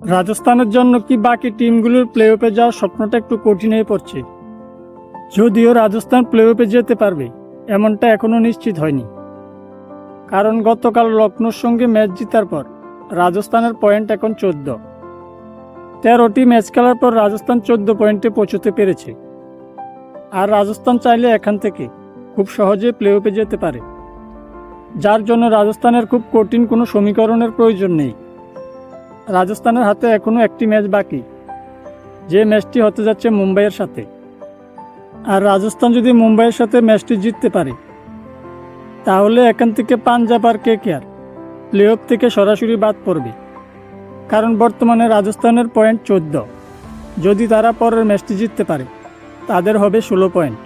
রাজস্থানের জন্য কি বাকি টিমগুলোর প্লে অফে যাওয়ার স্বপ্নটা একটু কঠিন হয়ে পড়ছে। যদিও রাজস্থান প্লে অফে যেতে পারবে এমনটা এখনও নিশ্চিত হয়নি, কারণ গতকাল লখনৌর সঙ্গে ম্যাচ জেতার পর রাজস্থানের পয়েন্ট এখন 14। 13টি ম্যাচ খেলার পর রাজস্থান 14 পয়েন্টে পৌঁছতে পেরেছে। আর রাজস্থান চাইলে এখান থেকে খুব সহজে প্লে অফে যেতে পারে, যার জন্য রাজস্থানের খুব কঠিন কোনো সমীকরণের প্রয়োজন নেই। রাজস্থানের হাতে এখনও একটি ম্যাচ বাকি, যে ম্যাচটি হতে যাচ্ছে মুম্বাইয়ের সাথে। আর রাজস্থান যদি মুম্বাইয়ের সাথে ম্যাচটি জিততে পারে, তাহলে এখান থেকে পাঞ্জাব আর কেকেআর প্লে অফ থেকে সরাসরি বাদ পড়বে, কারণ বর্তমানে রাজস্থানের পয়েন্ট 14। যদি তারা পরের ম্যাচটি জিততে পারে, তাদের হবে 16 পয়েন্ট।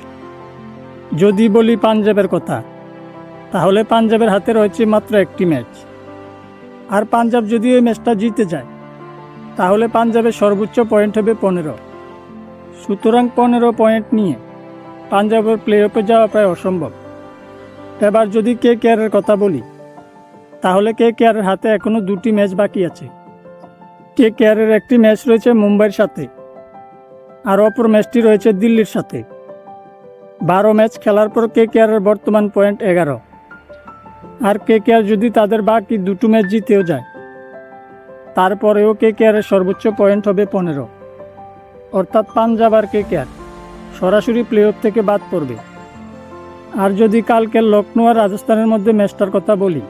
যদি বলি পাঞ্জাবের কথা, তাহলে পাঞ্জাবের হাতে রয়েছে মাত্র একটি ম্যাচ। আর পাঞ্জাব যদি এই ম্যাচটা জিতে যায়, তাহলে পাঞ্জাবের সর্বোচ্চ পয়েন্ট হবে 15। সুতরাং 15 পয়েন্ট নিয়ে পাঞ্জাবের প্লে অফে যাওয়া প্রায় অসম্ভব। এবার যদি কেকেআরের কথা বলি, তাহলে কেকেআরের হাতে এখনও 2টি ম্যাচ বাকি আছে। কেকেআরের একটি ম্যাচ রয়েছে মুম্বাইয়ের সাথে, আর অপর ম্যাচটি রয়েছে দিল্লির সাথে। 12 ম্যাচ খেলার পর কেকেআরের বর্তমান পয়েন্ট 11। আর কেকেআর যদি তাদের বাকি 2টো ম্যাচ জিতেও যায়, তারপরেও কেকেআরের সর্বোচ্চ পয়েন্ট হবে 15। অর্থাৎ পাঞ্জাব আর কেকেআর সরাসরি প্লে অফ থেকে বাদ পড়বে। আর যদি কালকে লখনৌ আর রাজস্থানের মধ্যে ম্যাচটার কথা বলি,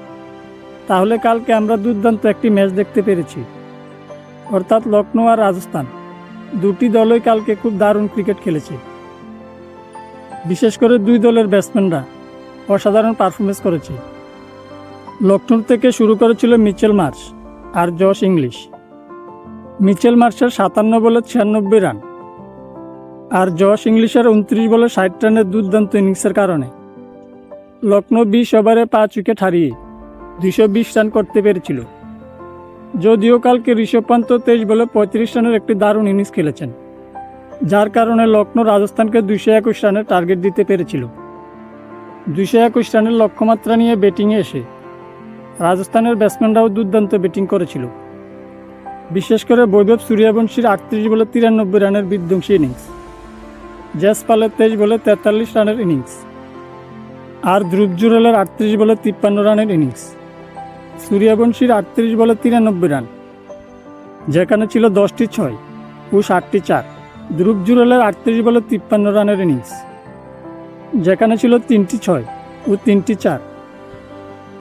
তাহলে কালকে আমরা দুর্দান্ত একটি ম্যাচ দেখতে পেরেছি। অর্থাৎ লখনৌ আর রাজস্থান দুটি দলই কালকে খুব দারুণ ক্রিকেট খেলেছে। বিশেষ করে দুই দলের ব্যাটসম্যানরা অসাধারণ পারফরমেন্স করেছে। লখনৌ থেকে শুরু করেছিল মিচেল মার্শ আর জশ ইংলিশ। মিচেল মার্শের 57 বলে 96 রান, আর জশ ইংলিশের 29 বলে 60 রানের দুর্দান্ত ইনিংসের কারণে লখনৌ 20 ওভারে 5 উইকেট হারিয়ে 220 রান করতে পেরেছিল। যদিও কালকে ঋষভ পান্ত 23 বলে 35 রানের একটি দারুণ ইনিংস খেলেছেন, যার কারণে লখনৌ রাজস্থানকে 221 রানের টার্গেট দিতে পেরেছিল। 221 রানের লক্ষ্যমাত্রা নিয়ে ব্যাটিংয়ে এসে রাজস্থানের ব্যাটসম্যানরাও দুর্দান্ত ব্যাটিং করেছিল। বিশেষ করে বৈভব সূর্যবংশীর 38 বলে 93 রানের বিধ্বংসী ইনিংস, জসপালের 23 বলে 43 রানের ইনিংস, আর ধ্রুব জুরেলের 38 বলে 53 রানের ইনিংস। সূর্যবংশীর 38 বলে 93 রান, যেখানে ছিল 10টি 6 ও 7টি 4। ধ্রুব জুরেলের 38 বলে 53 রানের ইনিংস, যেখানে ছিল 3টি 6 ও 3টি 4।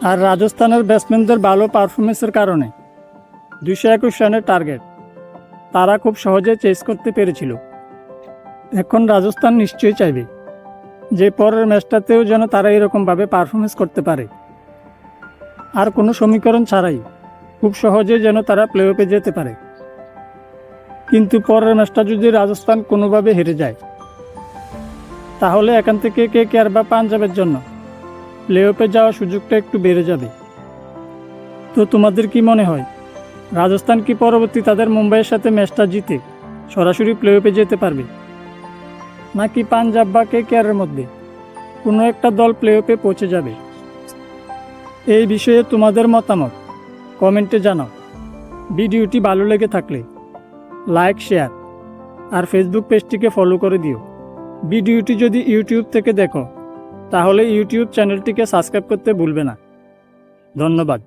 আর রাজস্থানের ব্যাটসম্যানদের ভালো পারফরমেন্সের কারণে 221 রানের টার্গেট তারা খুব সহজে চেস করতে পেরেছিল। এখন রাজস্থান নিশ্চয়ই চাইবে যে পরের ম্যাচটাতেও যেন তারা এরকমভাবে পারফরমেন্স করতে পারে, আর কোনো সমীকরণ ছাড়াই খুব সহজে যেন তারা প্লে অফে যেতে পারে। কিন্তু পরের ম্যাচটা যদি রাজস্থান কোনোভাবে হেরে যায়, তাহলে এখান থেকে কেকেআর বা পাঞ্জাবের জন্য প্লে অফে যাওয়ার সুযোগটা একটু বেড়ে যাবে। তো তোমাদের কি মনে হয়, রাজস্থান কি পরবর্তী তাদের মুম্বাইয়ের সাথে ম্যাচটা জিতে সরাসরি প্লে অফে যেতে পারবে, নাকি পাঞ্জাব বা কেকেআরের মধ্যে কোনো একটা দল প্লে অফে পৌঁছে যাবে? এই বিষয়ে তোমাদের মতামত কমেন্টে জানাও। ভিডিওটি ভালো লেগে থাকলে লাইক, শেয়ার আর ফেসবুক পেজটিকে ফলো করে দিও। ভিডিওটি যদি ইউটিউব থেকে দেখো, তাহলে ইউটিউব চ্যানেলটিকে সাবস্ক্রাইব করতে ভুলবে না। ধন্যবাদ।